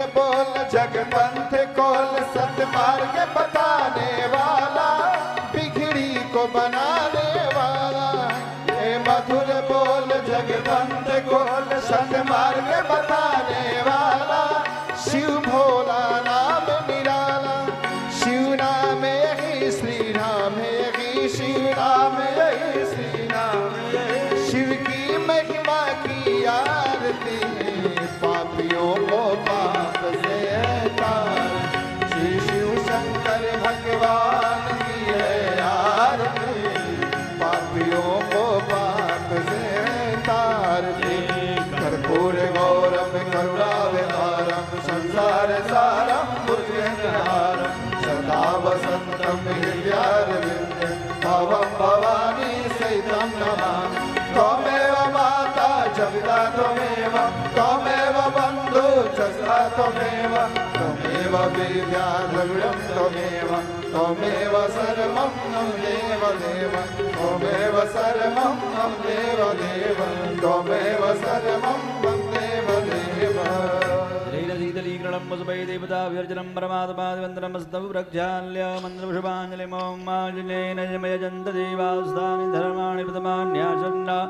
बोल जगपंथ कोल सतमार्ग बताने वाला, बिगड़ी को बनाने वाला। हे मधुर बोल जगपंथ कोल सतमार्ग बताने वाला, शिव भोला नाम निराला। शिव नाम यही श्री राम यही, शिव नाम यही श्री राम यही। शिव की महिमा की आरती है, पापियों को पाप से तार। श्री शिव शंकर भगवान की है आरती, पापियों को पाप से तारती। कर्पूर गौरम करुणावतारम, संसार सारम भुजगेन्द्रहारम, सदा वसंतम हृदयारविंदे, भवं भवानी सहितं नमामि। त्वमेव माता जपिता त्वमेव, त्वमेव बन्धु च त्वमेव, त्वमेव विद्या द्रविणं त्वमेव, त्वमेव सर्वं मम देव देव, त्वमेव सर्वं मम देव देव, त्वमेव सर्वं मम देव देव। लीलशीतलीकरणं वसुभै देवता विवर्जनं परमात्मादिवन्दनमस्तव प्रक्षाल्य मन्त्रपुष्पाञ्जलिमों मालिनेन जमयजन्त देवास्तानि धर्माणि प्रथमान्यासन्ना।